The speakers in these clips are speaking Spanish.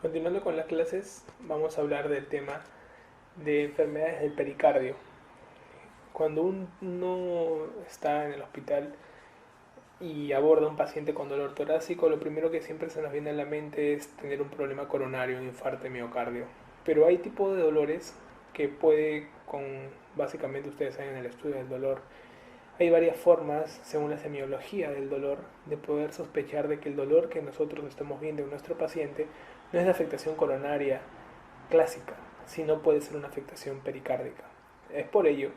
Continuando con las clases, vamos a hablar del tema de enfermedades del pericardio. Cuando uno está en el hospital y aborda a un paciente con dolor torácico, lo primero que siempre se nos viene a la mente es tener un problema coronario, un infarto de miocardio. Pero hay tipos de dolores que básicamente ustedes saben en el estudio del dolor, hay varias formas, según la semiología del dolor, de poder sospechar de que el dolor que nosotros estamos viendo en nuestro paciente no es de afectación coronaria clásica, sino puede ser una afectación pericárdica. Es por ello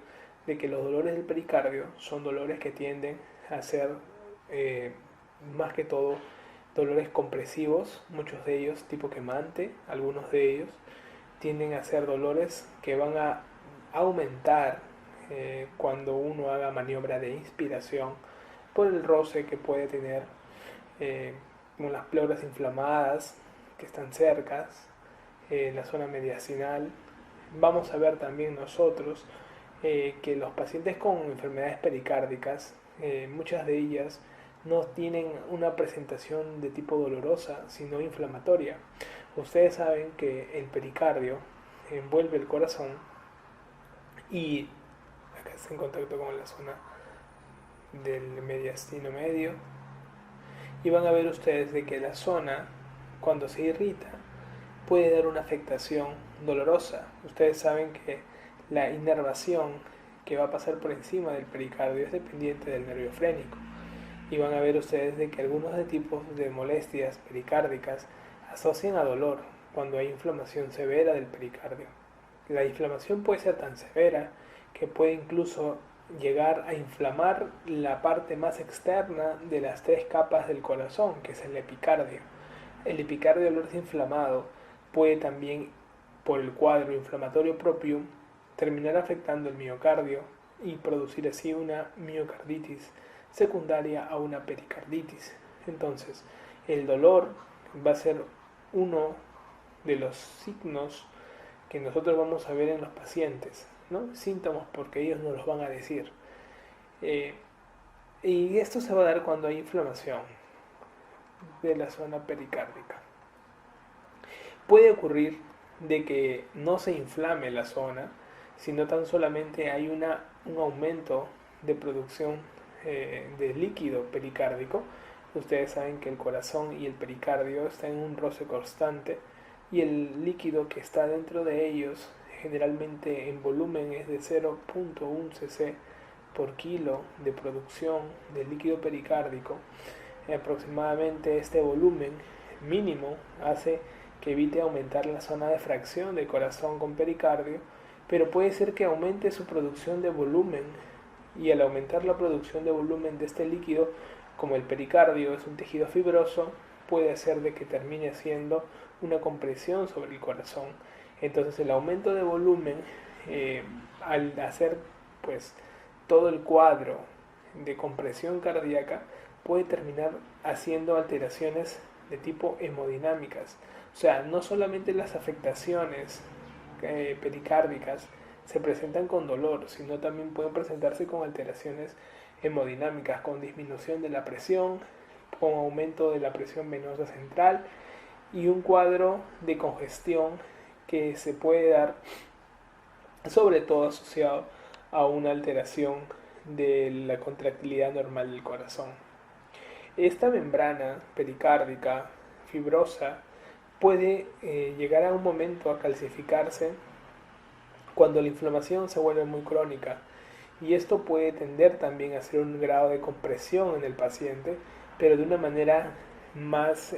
de que los dolores del pericardio son dolores que tienden a ser eh, más que todo dolores compresivos, muchos de ellos tipo quemante, algunos de ellos tienden a ser dolores que van a aumentar cuando uno haga maniobra de inspiración por el roce que puede tener eh, con las pleuras inflamadas que están cercas, en la zona mediastinal. Vamos a ver también nosotros que los pacientes con enfermedades pericárdicas, muchas de ellas no tienen una presentación de tipo dolorosa, sino inflamatoria. Ustedes saben que el pericardio envuelve el corazón y acá está en contacto con la zona del mediastino medio, y van a ver ustedes de que la zona, cuando se irrita, puede dar una afectación dolorosa. Ustedes saben que la inervación que va a pasar por encima del pericardio es dependiente del nervio frénico. Y van a ver ustedes de que algunos de tipos de molestias pericárdicas asocian a dolor cuando hay inflamación severa del pericardio. La inflamación puede ser tan severa que puede incluso llegar a inflamar la parte más externa de las tres capas del corazón, que es el epicardio. El epicardio, al verse inflamado, puede también, por el cuadro inflamatorio propio, terminar afectando el miocardio y producir así una miocarditis secundaria a una pericarditis. Entonces, el dolor va a ser uno de los signos que nosotros vamos a ver en los pacientes, ¿no? Síntomas, porque ellos nos los van a decir. Eh, y esto se va a dar cuando hay inflamación de la zona pericárdica. Puede ocurrir de que no se inflame la zona, sino tan solamente hay un aumento de producción de líquido pericárdico. Ustedes saben que el corazón y el pericardio están en un roce constante y el líquido que está dentro de ellos generalmente en volumen es de 0.1 cc por kilo de producción de líquido pericárdico. Aproximadamente este volumen mínimo hace que evite aumentar la zona de fracción de corazón con pericardio, pero puede ser que aumente su producción de volumen, y al aumentar la producción de volumen de este líquido, como el pericardio es un tejido fibroso, puede hacer de que termine haciendo una compresión sobre el corazón. Entonces el aumento de volumen, al hacer pues todo el cuadro de compresión cardíaca, puede terminar haciendo alteraciones de tipo hemodinámicas. O sea, no solamente las afectaciones pericárdicas se presentan con dolor, sino también pueden presentarse con alteraciones hemodinámicas, con disminución de la presión, con aumento de la presión venosa central y un cuadro de congestión que se puede dar sobre todo asociado a una alteración de la contractilidad normal del corazón. Esta membrana pericárdica fibrosa puede llegar a un momento a calcificarse cuando la inflamación se vuelve muy crónica, y esto puede tender también a ser un grado de compresión en el paciente, pero de una manera más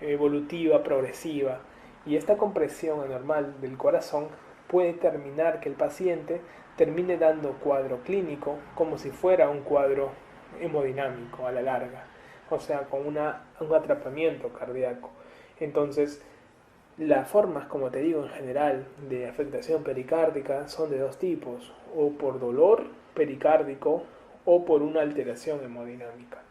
evolutiva, progresiva, y esta compresión anormal del corazón puede terminar que el paciente termine dando cuadro clínico como si fuera un cuadro hemodinámico a la larga, o sea, con un atrapamiento cardíaco. Entonces, las formas, como te digo, en general de afectación pericárdica son de dos tipos, o por dolor pericárdico o por una alteración hemodinámica.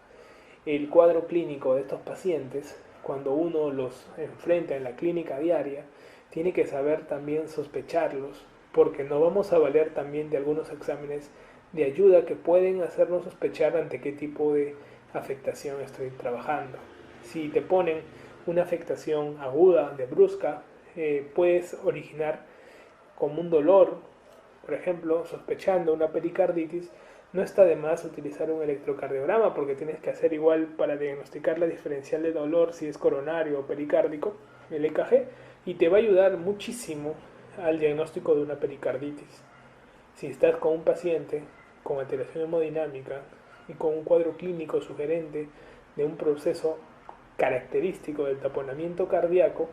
El cuadro clínico de estos pacientes, cuando uno los enfrenta en la clínica diaria, tiene que saber también sospecharlos, porque nos vamos a valer también de algunos exámenes de ayuda que pueden hacernos sospechar ante qué tipo de afectación estoy trabajando. Si te ponen una afectación aguda de brusca, puedes originar como un dolor. Por ejemplo, sospechando una pericarditis, no está de más utilizar un electrocardiograma porque tienes que hacer igual para diagnosticar la diferencial de dolor si es coronario o pericárdico, el EKG, y te va a ayudar muchísimo al diagnóstico de una pericarditis. Si estás con un paciente con alteración hemodinámica y con un cuadro clínico sugerente de un proceso característico del taponamiento cardíaco,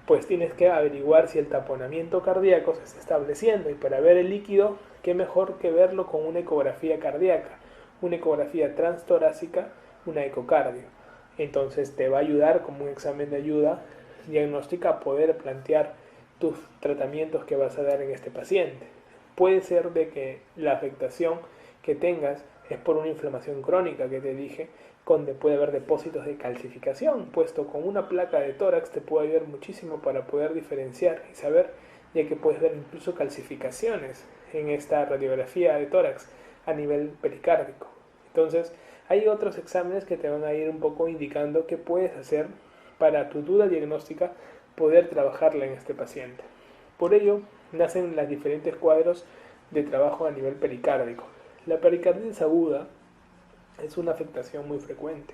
pues tienes que averiguar si el taponamiento cardíaco se está estableciendo, y para ver el líquido, qué mejor que verlo con una ecografía cardíaca, una ecografía transtorácica, una ecocardio. Entonces te va a ayudar como un examen de ayuda diagnóstica a poder plantear tus tratamientos que vas a dar en este paciente. Puede ser de que la afectación que tengas es por una inflamación crónica que te dije, donde puede haber depósitos de calcificación, puesto con una placa de tórax te puede ayudar muchísimo para poder diferenciar y saber, ya que puedes ver incluso calcificaciones en esta radiografía de tórax a nivel pericárdico. Entonces, hay otros exámenes que te van a ir un poco indicando qué puedes hacer para tu duda diagnóstica poder trabajarla en este paciente. Por ello, nacen los diferentes cuadros de trabajo a nivel pericárdico. La pericarditis aguda es una afectación muy frecuente.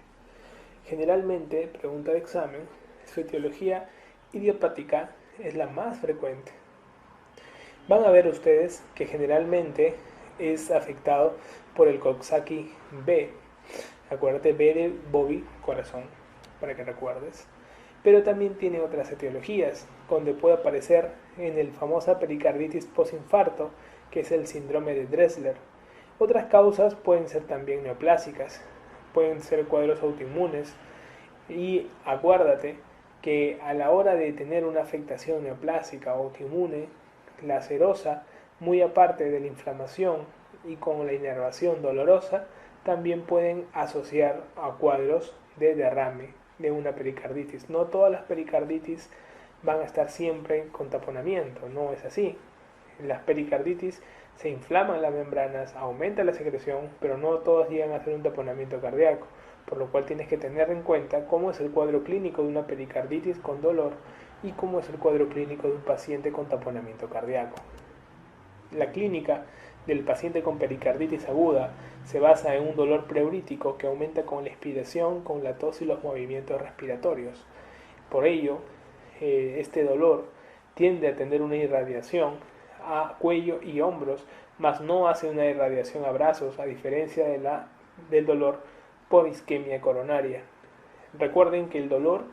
Generalmente, pregunta de examen, su etiología idiopática es la más frecuente. Van a ver ustedes que generalmente es afectado por el Coxsackie B. Acuérdate, B de Bobby, corazón, para que recuerdes. Pero también tiene otras etiologías, donde puede aparecer en el famosa pericarditis postinfarto, que es el síndrome de Dressler. Otras causas pueden ser también neoplásicas, pueden ser cuadros autoinmunes, y acuérdate que a la hora de tener una afectación neoplásica o autoinmune, la serosa, muy aparte de la inflamación y con la inervación dolorosa, también pueden asociar a cuadros de derrame de una pericarditis. No todas las pericarditis van a estar siempre con taponamiento, no es así. Las pericarditis se inflaman las membranas, aumenta la secreción, pero no todas llegan a hacer un taponamiento cardíaco, por lo cual tienes que tener en cuenta cómo es el cuadro clínico de una pericarditis con dolor y cómo es el cuadro clínico de un paciente con taponamiento cardíaco. La clínica del paciente con pericarditis aguda se basa en un dolor pleurítico que aumenta con la expiración, con la tos y los movimientos respiratorios. Por ello, este dolor tiende a tener una irradiación a cuello y hombros, mas no hace una irradiación a brazos, a diferencia del dolor por isquemia coronaria. Recuerden que el dolor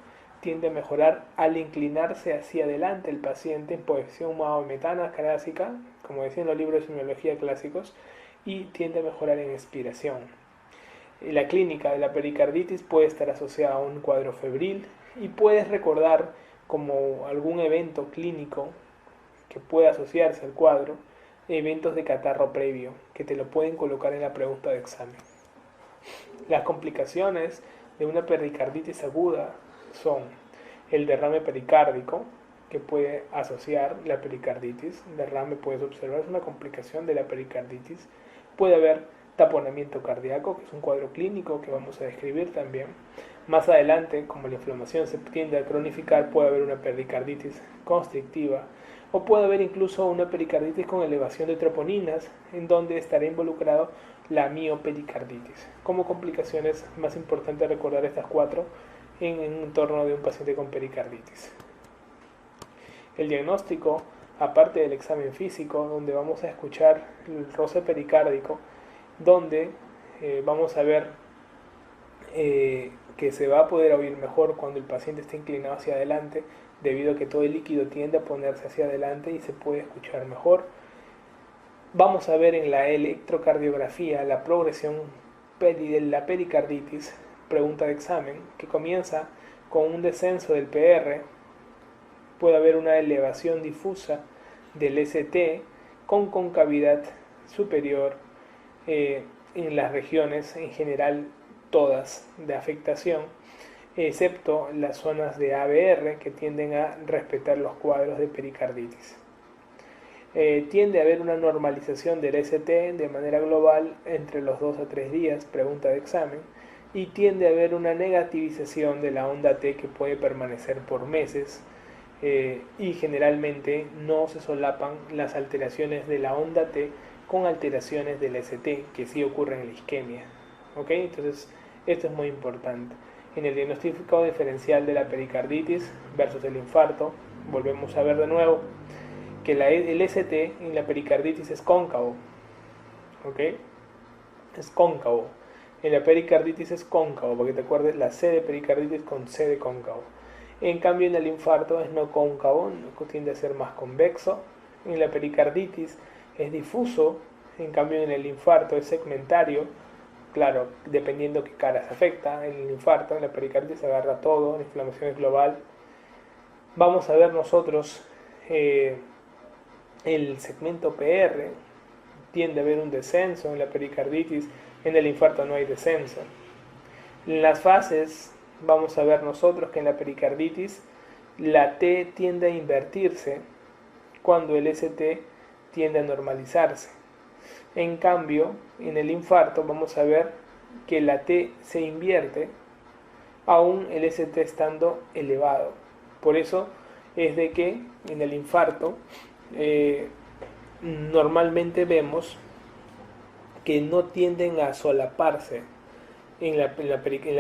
tiende a mejorar al inclinarse hacia adelante el paciente en posición mahometana clásica, como decían los libros de semiología clásicos, y tiende a mejorar en expiración. La clínica de la pericarditis puede estar asociada a un cuadro febril y puedes recordar como algún evento clínico que pueda asociarse al cuadro, eventos de catarro previo, que te lo pueden colocar en la pregunta de examen. Las complicaciones de una pericarditis aguda son el derrame pericárdico, que puede asociar la pericarditis. El derrame, puedes observar, es una complicación de la pericarditis. Puede haber taponamiento cardíaco, que es un cuadro clínico que vamos a describir también. Más adelante, como la inflamación se tiende a cronificar, puede haber una pericarditis constrictiva, o puede haber incluso una pericarditis con elevación de troponinas, en donde estará involucrado la miopericarditis. Como complicaciones más importantes recordar estas cuatro en un entorno de un paciente con pericarditis. El diagnóstico, aparte del examen físico, donde vamos a escuchar el roce pericárdico, donde vamos a ver que se va a poder oír mejor cuando el paciente está inclinado hacia adelante, debido a que todo el líquido tiende a ponerse hacia adelante y se puede escuchar mejor. Vamos a ver en la electrocardiografía la progresión de la pericarditis, pregunta de examen, que comienza con un descenso del PR, puede haber una elevación difusa del ST con concavidad superior en las regiones en general todas de afectación, excepto las zonas de ABR que tienden a respetar los cuadros de pericarditis. Tiende a haber una normalización del ST de manera global entre los 2 a 3 días, pregunta de examen, y tiende a haber una negativización de la onda T que puede permanecer por meses, y generalmente no se solapan las alteraciones de la onda T con alteraciones del ST, que sí ocurren en la isquemia. ¿Ok? Entonces, esto es muy importante. En el diagnóstico diferencial de la pericarditis versus el infarto, volvemos a ver de nuevo que el ST en la pericarditis es cóncavo. ¿Ok? Es cóncavo. En la pericarditis es cóncavo, porque te acuerdes la C de pericarditis con C de cóncavo. En cambio, en el infarto es no cóncavo, tiende a ser más convexo. En la pericarditis es difuso, en cambio en el infarto es segmentario. Claro, dependiendo qué caras afecta. En el infarto, en la pericarditis se agarra todo, la inflamación es global. Vamos a ver nosotros el segmento PR, tiende a haber un descenso en la pericarditis, en el infarto no hay descenso. En las fases vamos a ver nosotros que en la pericarditis la T tiende a invertirse cuando el ST tiende a normalizarse. En cambio, en el infarto vamos a ver que la T se invierte aún el ST estando elevado. Por eso es de que en el infarto normalmente vemos que no tienden a solaparse. En la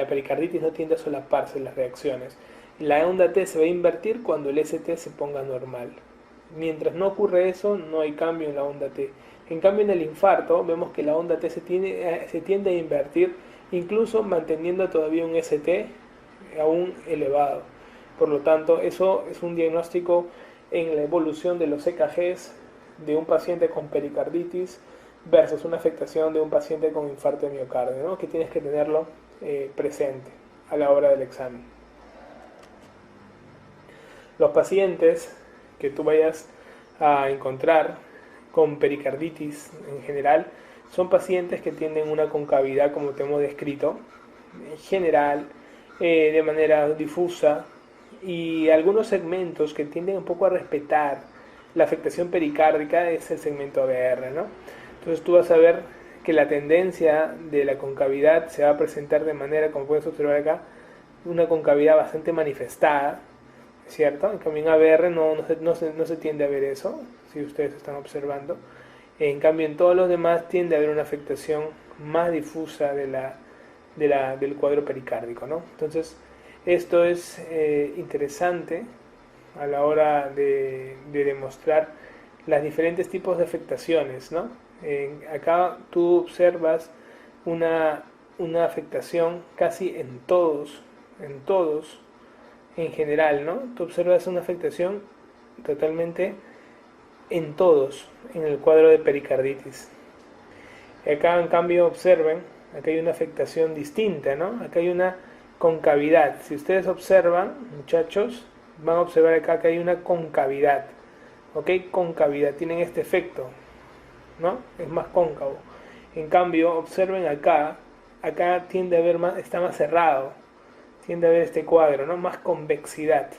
pericarditis no tiende a solaparse las reacciones. La onda T se va a invertir cuando el ST se ponga normal. Mientras no ocurre eso, no hay cambio en la onda T. En cambio, en el infarto vemos que la onda T se tiende a invertir, incluso manteniendo todavía un ST aún elevado. Por lo tanto, eso es un diagnóstico en la evolución de los EKGs de un paciente con pericarditis versus una afectación de un paciente con infarto de miocardio, ¿no? Que tienes que tenerlo presente a la hora del examen. Los pacientes que tú vayas a encontrar con pericarditis en general son pacientes que tienen una concavidad, como te hemos descrito, en general, de manera difusa, y algunos segmentos que tienden un poco a respetar la afectación pericárdica es el segmento ABR, ¿no? Entonces tú vas a ver que la tendencia de la concavidad se va a presentar de manera, como puedes observar acá, una concavidad bastante manifestada, ¿cierto? En cambio en ABR no se tiende a ver eso, si ustedes están observando. En cambio en todos los demás tiende a haber una afectación más difusa del cuadro pericárdico, ¿no? Entonces esto es interesante a la hora de demostrar los diferentes tipos de afectaciones, ¿no? Acá tú observas una afectación casi en todos, en general, ¿no? Tú observas una afectación totalmente en todos, en el cuadro de pericarditis. Acá, en cambio, observen, acá hay una afectación distinta, ¿no? Acá hay una concavidad. Si ustedes observan, muchachos, van a observar acá que hay una concavidad, ¿ok? Concavidad, tienen este efecto, ¿no? Es más cóncavo. En cambio, observen acá tiende a haber más, está más cerrado, tiende a haber este cuadro, ¿no? Más convexidad.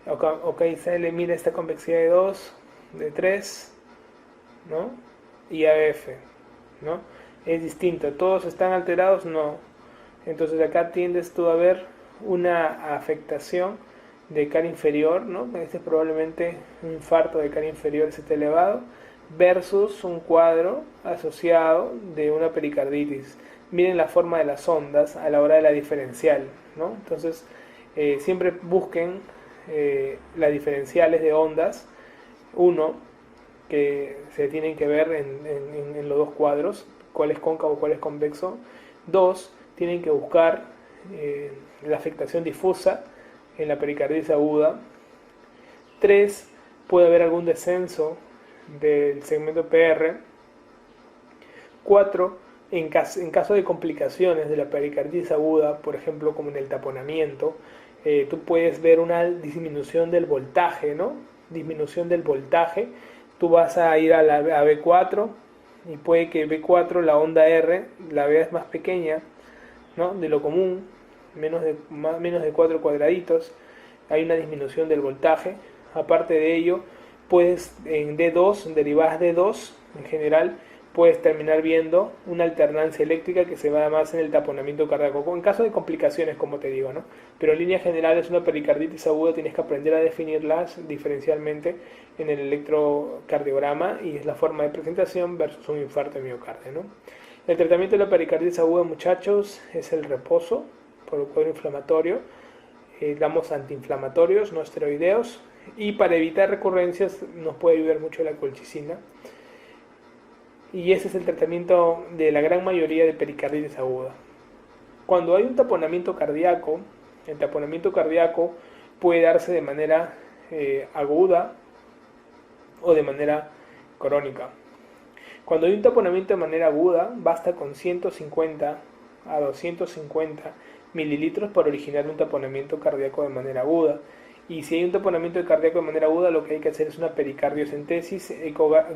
Ok, sale, mira esta convexidad de 2, de 3, ¿no? Y AF, ¿no? Es distinto, ¿todos están alterados? No. Entonces acá tiendes tú a ver una afectación de cara inferior, ¿no? Este es probablemente un infarto de cara inferior ST elevado, versus un cuadro asociado de una pericarditis. Miren la forma de las ondas a la hora de la diferencial, ¿no? Entonces, siempre busquen las diferenciales de ondas. Uno, que se tienen que ver en los dos cuadros, cuál es cóncavo, cuál es convexo. Dos, tienen que buscar la afectación difusa en la pericarditis aguda. Tres, puede haber algún descenso del segmento PR. 4. En caso de complicaciones de la pericarditis aguda, por ejemplo como en el taponamiento, tú puedes ver una disminución del voltaje, ¿no? Disminución del voltaje. Tú vas a ir a B4 y puede que B4, la onda R, la veas más pequeña, ¿no? De lo común, menos de 4 cuadraditos. Hay una disminución del voltaje. Aparte de ello, puedes en D2, en derivadas D2 en general, puedes terminar viendo una alternancia eléctrica que se va más en el taponamiento cardíaco, en caso de complicaciones, como te digo, ¿no? Pero en líneas generales una pericarditis aguda tienes que aprender a definirlas diferencialmente en el electrocardiograma, y es la forma de presentación versus un infarto de miocardio, ¿no? El tratamiento de la pericarditis aguda, muchachos, es el reposo por el cuadro inflamatorio. Damos antiinflamatorios, no esteroideos, y para evitar recurrencias nos puede ayudar mucho la colchicina. Y ese es el tratamiento de la gran mayoría de pericarditis aguda. Cuando hay un taponamiento cardíaco, el taponamiento cardíaco puede darse de manera aguda o de manera crónica. Cuando hay un taponamiento de manera aguda, basta con 150 a 250 mililitros para originar un taponamiento cardíaco de manera aguda. Y si hay un taponamiento cardíaco de manera aguda, lo que hay que hacer es una pericardiocentesis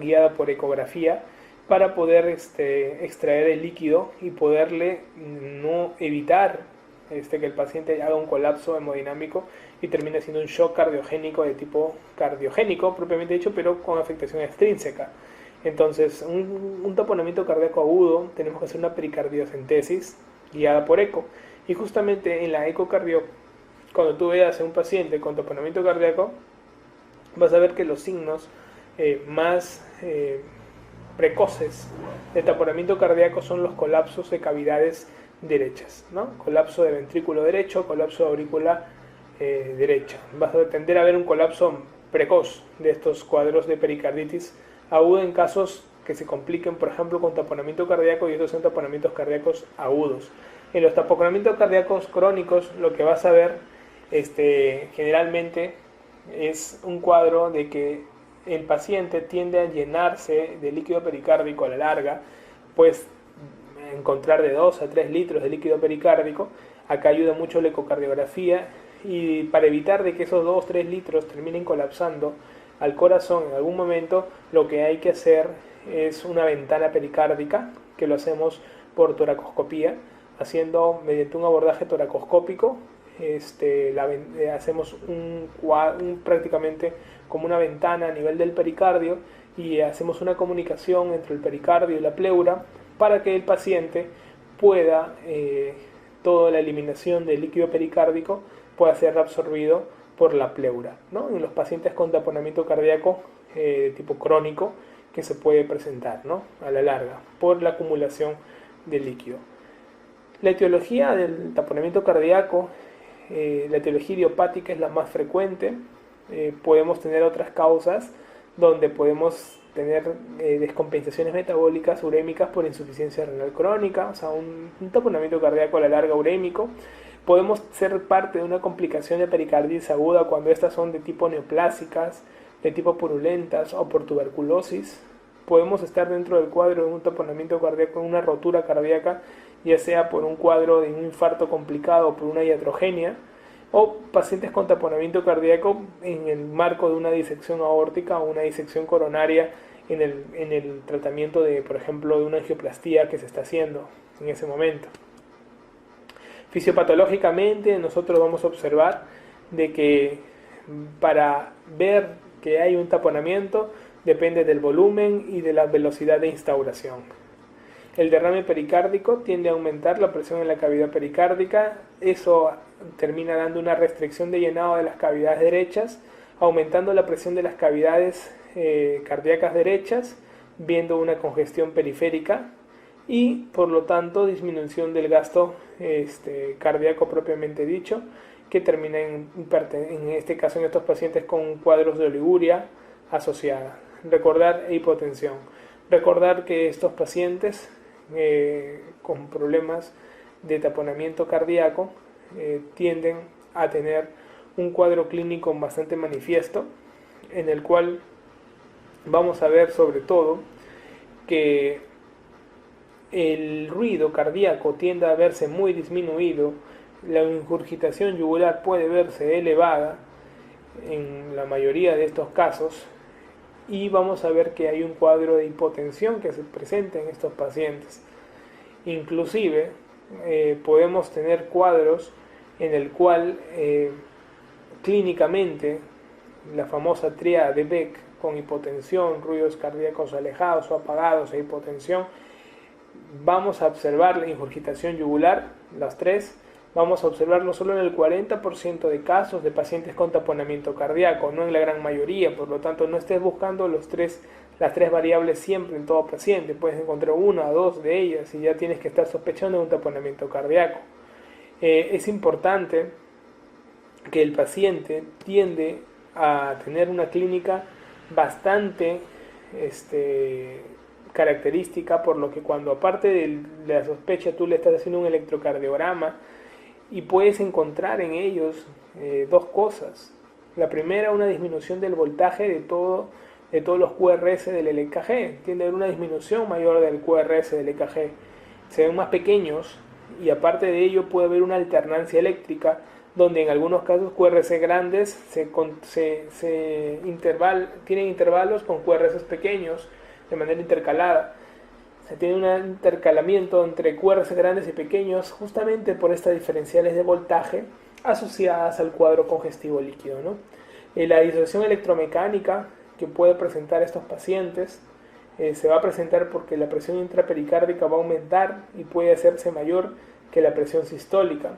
guiada por ecografía, para poder extraer el líquido y poderle no evitar que el paciente haga un colapso hemodinámico y termine siendo un shock cardiogénico de tipo cardiogénico propiamente dicho, pero con afectación extrínseca. Entonces, un taponamiento cardíaco agudo, tenemos que hacer una pericardiocentesis guiada por eco. Y justamente en la ecocardio, cuando tú veas a un paciente con taponamiento cardíaco, vas a ver que los signos más precoces de taponamiento cardíaco son los colapsos de cavidades derechas, ¿no? Colapso de ventrículo derecho, colapso de aurícula derecha. Vas a tender a ver un colapso precoz de estos cuadros de pericarditis aguda en casos que se compliquen, por ejemplo, con taponamiento cardíaco, y estos son taponamientos cardíacos agudos. En los taponamientos cardíacos crónicos, lo que vas a ver generalmente es un cuadro de que el paciente tiende a llenarse de líquido pericárdico a la larga, pues encontrar de 2 a 3 litros de líquido pericárdico. Acá ayuda mucho la ecocardiografía, y para evitar de que esos 2 o 3 litros terminen colapsando al corazón en algún momento, lo que hay que hacer es una ventana pericárdica, que lo hacemos por toracoscopía, haciendo mediante un abordaje toracoscópico. Hacemos prácticamente como una ventana a nivel del pericardio, y hacemos una comunicación entre el pericardio y la pleura para que el paciente pueda, toda la eliminación del líquido pericárdico pueda ser absorbido por la pleura, ¿no? En los pacientes con taponamiento cardíaco tipo crónico, que se puede presentar, ¿no?, a la larga por la acumulación de líquido. La etiología del taponamiento cardíaco, la etiología idiopática es la más frecuente. Podemos tener otras causas donde podemos tener descompensaciones metabólicas urémicas por insuficiencia renal crónica, o sea, un taponamiento cardíaco a la larga urémico. Podemos ser parte de una complicación de pericarditis aguda cuando estas son de tipo neoplásicas, de tipo purulentas o por tuberculosis. Podemos estar dentro del cuadro de un taponamiento cardíaco, una rotura cardíaca, ya sea por un cuadro de un infarto complicado o por una iatrogenia, o pacientes con taponamiento cardíaco en el marco de una disección aórtica o una disección coronaria en el tratamiento de, por ejemplo, de una angioplastía que se está haciendo en ese momento. Fisiopatológicamente nosotros vamos a observar de que para ver que hay un taponamiento depende del volumen y de la velocidad de instauración. El derrame pericárdico tiende a aumentar la presión en la cavidad pericárdica. Eso termina dando una restricción de llenado de las cavidades derechas, aumentando la presión de las cavidades cardíacas derechas, viendo una congestión periférica y por lo tanto disminución del gasto cardíaco propiamente dicho, que termina en este caso en estos pacientes con cuadros de oliguria asociada. Recordar hipotensión. Recordar que estos pacientes con problemas de taponamiento cardíaco tienden a tener un cuadro clínico bastante manifiesto, en el cual vamos a ver sobre todo que el ruido cardíaco tiende a verse muy disminuido, la ingurgitación yugular puede verse elevada en la mayoría de estos casos, y vamos a ver que hay un cuadro de hipotensión que se presenta en estos pacientes. Inclusive podemos tener cuadros en el cual clínicamente la famosa tríada de Beck con hipotensión, ruidos cardíacos alejados o apagados e hipotensión, vamos a observar la ingurgitación yugular, las tres. Vamos a observarlo solo en el 40% de casos de pacientes con taponamiento cardíaco, no en la gran mayoría. Por lo tanto, no estés buscando las tres variables siempre en todo paciente. Puedes encontrar una o dos de ellas y ya tienes que estar sospechando de un taponamiento cardíaco. Es importante que el paciente tiende a tener una clínica bastante característica, por lo que cuando aparte de la sospecha tú le estás haciendo un electrocardiograma y puedes encontrar en ellos dos cosas. La primera, una disminución del voltaje de todos los QRS del EKG. Tiende a haber una disminución mayor del QRS del EKG. Se ven más pequeños y aparte de ello puede haber una alternancia eléctrica donde en algunos casos QRS grandes tienen intervalos con QRS pequeños de manera intercalada. Se tiene un intercalamiento entre QRS grandes y pequeños justamente por estas diferenciales de voltaje asociadas al cuadro congestivo líquido, ¿no? La disociación electromecánica que puede presentar estos pacientes se va a presentar porque la presión intrapericárdica va a aumentar y puede hacerse mayor que la presión sistólica.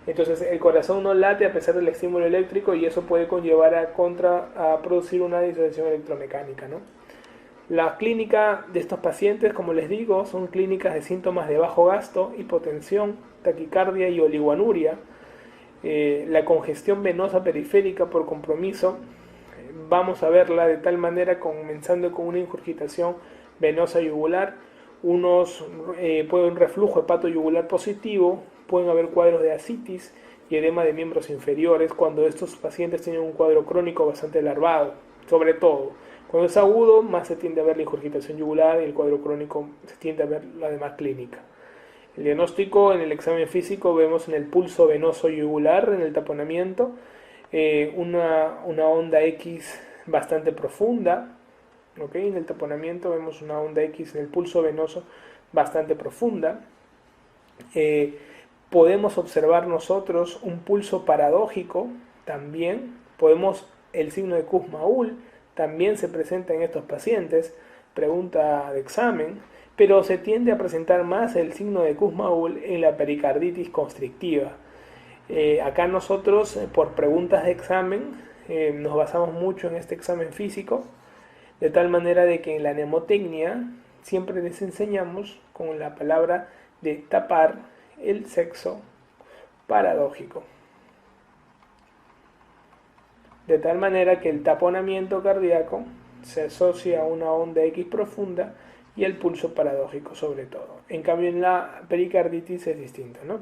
Entonces el corazón no late a pesar del estímulo eléctrico y eso puede conllevar a producir una disociación electromecánica, ¿no? La clínica de estos pacientes, como les digo, son clínicas de síntomas de bajo gasto, hipotensión, taquicardia y oligoanuria. La congestión venosa periférica por compromiso, vamos a verla de tal manera comenzando con una ingurgitación venosa yugular, puede haber un reflujo hepatoyugular positivo, pueden haber cuadros de ascitis y edema de miembros inferiores cuando estos pacientes tienen un cuadro crónico bastante larvado, sobre todo. Cuando es agudo, más se tiende a ver la ingurgitación yugular y el cuadro crónico se tiende a ver la demás clínica. El diagnóstico en el examen físico vemos en el pulso venoso yugular, en el taponamiento, una onda X bastante profunda. ¿Okay? En el taponamiento vemos una onda X en el pulso venoso bastante profunda. Podemos observar nosotros un pulso paradójico también. El signo de Kussmaul también se presenta en estos pacientes, pregunta de examen, pero se tiende a presentar más el signo de Kussmaul en la pericarditis constrictiva. Acá nosotros, por preguntas de examen, nos basamos mucho en este examen físico, de tal manera de que en la mnemotecnia siempre les enseñamos con la palabra de tapar el sexo paradójico. De tal manera que el taponamiento cardíaco se asocia a una onda X profunda y el pulso paradójico sobre todo. En cambio en la pericarditis es distinto, ¿no?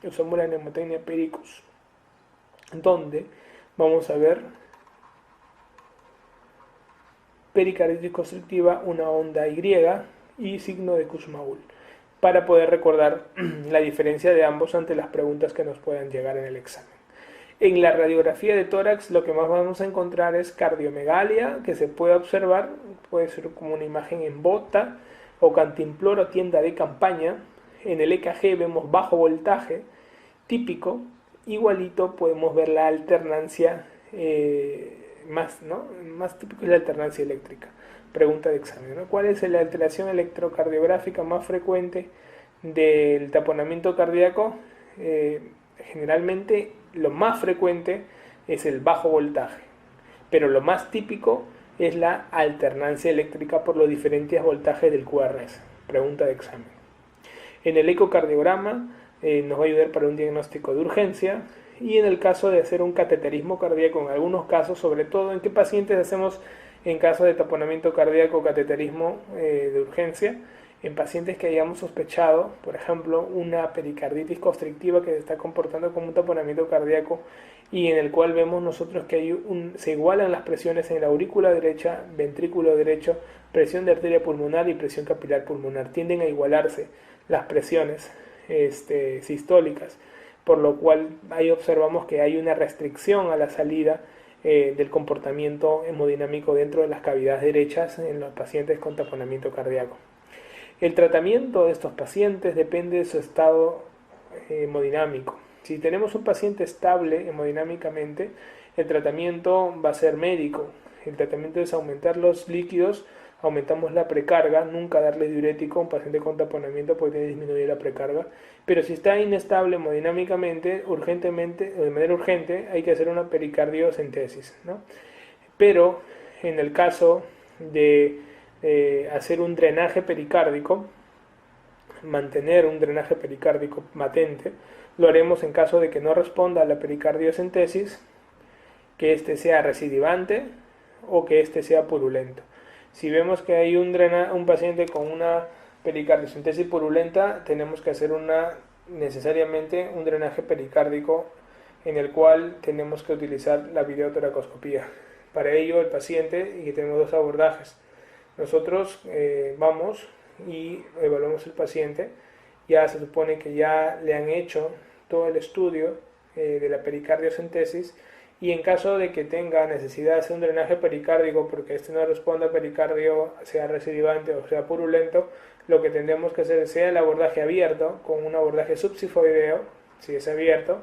Usamos la mnemotecnia Pericus, donde vamos a ver pericarditis constrictiva, una onda Y y signo de Kussmaul, para poder recordar la diferencia de ambos ante las preguntas que nos puedan llegar en el examen. En la radiografía de tórax lo que más vamos a encontrar es cardiomegalia, que se puede observar, puede ser como una imagen en bota o cantimplora o tienda de campaña. En el EKG vemos bajo voltaje típico, igualito podemos ver la alternancia, más típico es la alternancia eléctrica. Pregunta de examen, ¿no? ¿Cuál es la alteración electrocardiográfica más frecuente del taponamiento cardíaco? Generalmente lo más frecuente es el bajo voltaje, pero lo más típico es la alternancia eléctrica por los diferentes voltajes del QRS. Pregunta de examen. En el ecocardiograma nos va a ayudar para un diagnóstico de urgencia y en el caso de hacer un cateterismo cardíaco, en algunos casos, sobre todo en qué pacientes hacemos en caso de taponamiento cardíaco cateterismo de urgencia, en pacientes que hayamos sospechado, por ejemplo, una pericarditis constrictiva que se está comportando como un taponamiento cardíaco y en el cual vemos nosotros que se igualan las presiones en la aurícula derecha, ventrículo derecho, presión de arteria pulmonar y presión capilar pulmonar. Tienden a igualarse las presiones sistólicas, por lo cual ahí observamos que hay una restricción a la salida del comportamiento hemodinámico dentro de las cavidades derechas en los pacientes con taponamiento cardíaco. El tratamiento de estos pacientes depende de su estado hemodinámico. Si tenemos un paciente estable hemodinámicamente, el tratamiento va a ser médico. El tratamiento es aumentar los líquidos, aumentamos la precarga, nunca darle diurético a un paciente con taponamiento porque tiene que disminuir la precarga. Pero si está inestable hemodinámicamente, urgentemente, o de manera urgente, hay que hacer una pericardiocentesis, ¿no? Pero en el caso de hacer un drenaje pericárdico, mantener un drenaje pericárdico matente, lo haremos en caso de que no responda a la pericardiocentesis, que éste sea recidivante o que éste sea purulento. Si vemos que hay un paciente con una pericardiocentesis purulenta, tenemos que hacer necesariamente un drenaje pericárdico en el cual tenemos que utilizar la videotoracoscopía. Para ello el paciente, y tenemos dos abordajes, nosotros vamos y evaluamos el paciente, ya se supone que ya le han hecho todo el estudio de la pericardiocentesis, y en caso de que tenga necesidad de hacer un drenaje pericárdico porque este no responde a pericardio, sea recidivante o sea purulento, lo que tendremos que hacer sea el abordaje abierto con un abordaje subsifoideo, si es abierto,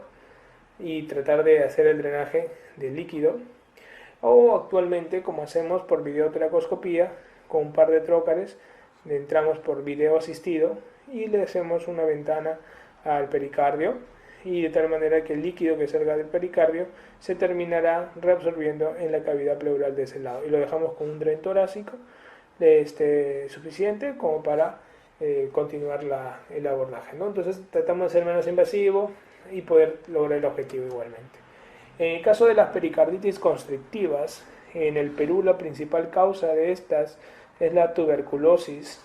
y tratar de hacer el drenaje de líquido, o actualmente como hacemos por videotoracoscopía con un par de trócares, entramos por video asistido y le hacemos una ventana al pericardio, y de tal manera que el líquido que salga del pericardio se terminará reabsorbiendo en la cavidad pleural de ese lado, y lo dejamos con un dren torácico suficiente como para continuar el abordaje, ¿no? Entonces tratamos de ser menos invasivo y poder lograr el objetivo igualmente. En el caso de las pericarditis constrictivas, en el Perú la principal causa de estas es la tuberculosis.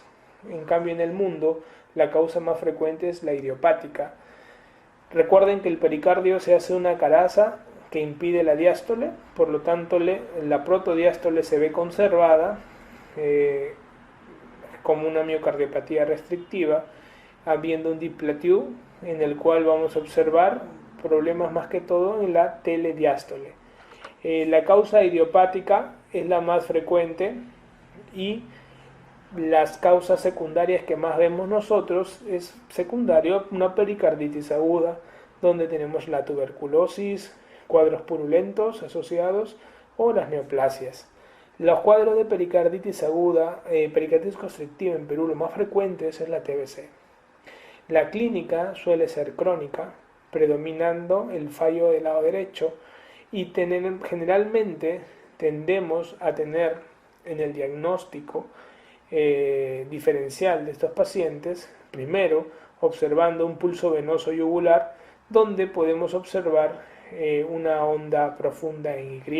En cambio, en el mundo la causa más frecuente es la idiopática. Recuerden que el pericardio se hace una caraza que impide la diástole, por lo tanto la protodiástole se ve conservada como una miocardiopatía restrictiva, habiendo un diplatiú en el cual vamos a observar problemas más que todo en la telediástole. La causa idiopática es la más frecuente, y las causas secundarias que más vemos nosotros es secundario una pericarditis aguda, donde tenemos la tuberculosis, cuadros purulentos asociados o las neoplasias. Los cuadros de pericarditis aguda, pericarditis constrictiva en Perú, lo más frecuentes es la TBC. La clínica suele ser crónica, predominando el fallo del lado derecho, y generalmente tendemos a tener en el diagnóstico diferencial de estos pacientes, primero observando un pulso venoso yugular, donde podemos observar una onda profunda en Y,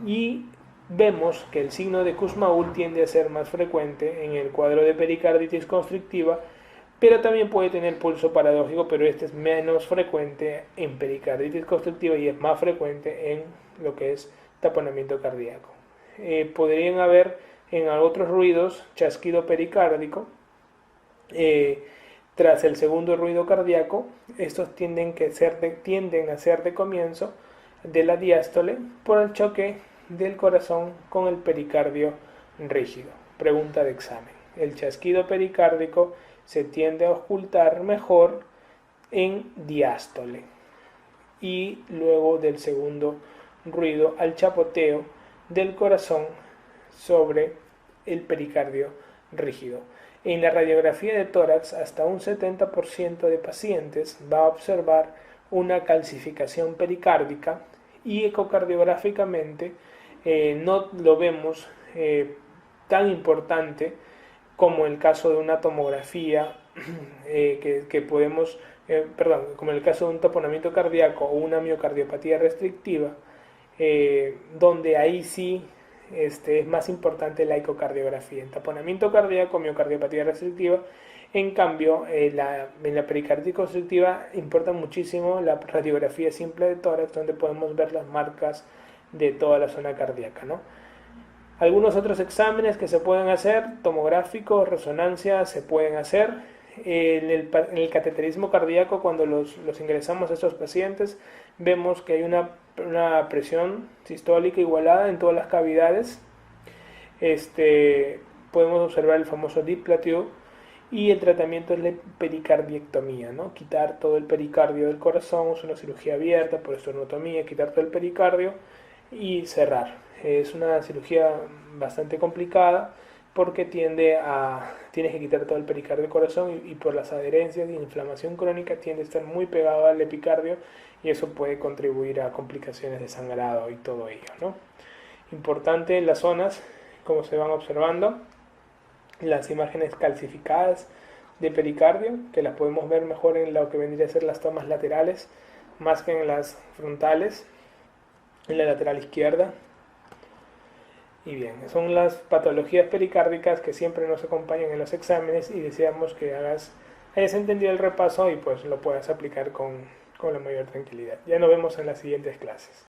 y vemos que el signo de Kussmaul tiende a ser más frecuente en el cuadro de pericarditis constrictiva, pero también puede tener pulso paradójico, pero este es menos frecuente en pericarditis constrictiva y es más frecuente en lo que es taponamiento cardíaco. Podrían haber en otros ruidos chasquido pericárdico tras el segundo ruido cardíaco. Estos tienden a ser de comienzo de la diástole por el choque del corazón con el pericardio rígido. Pregunta de examen: el chasquido pericárdico se tiende a ocultar mejor en diástole, y luego del segundo ruido al chapoteo del corazón sobre el pericardio rígido. En la radiografía de tórax, hasta un 70% de pacientes va a observar una calcificación pericárdica, y ecocardiográficamente no lo vemos tan importante como el caso de una tomografía como el caso de un taponamiento cardíaco o una miocardiopatía restrictiva, donde ahí sí es más importante la ecocardiografía. En taponamiento cardíaco, miocardiopatía restrictiva, en cambio, en la pericarditis constrictiva importa muchísimo la radiografía simple de tórax, donde podemos ver las marcas de toda la zona cardíaca, ¿no? Algunos otros exámenes que se pueden hacer, tomográficos, resonancia, se pueden hacer. En el cateterismo cardíaco, cuando los ingresamos a estos pacientes, vemos que hay una presión sistólica igualada en todas las cavidades. Podemos observar el famoso diplatiú, y el tratamiento es la pericardiectomía, ¿no? Quitar todo el pericardio del corazón, es una cirugía abierta por esternotomía, quitar todo el pericardio y cerrar. Es una cirugía bastante complicada porque tienes que quitar todo el pericardio del corazón y por las adherencias y inflamación crónica tiende a estar muy pegado al epicardio y eso puede contribuir a complicaciones de sangrado y todo ello, ¿no? Importante las zonas, como se van observando, las imágenes calcificadas de pericardio, que las podemos ver mejor en lo que vendría a ser las tomas laterales, más que en las frontales, en la lateral izquierda. Y bien, son las patologías pericárdicas que siempre nos acompañan en los exámenes y deseamos que hayas entendido el repaso y pues lo puedas aplicar con la mayor tranquilidad. Ya nos vemos en las siguientes clases.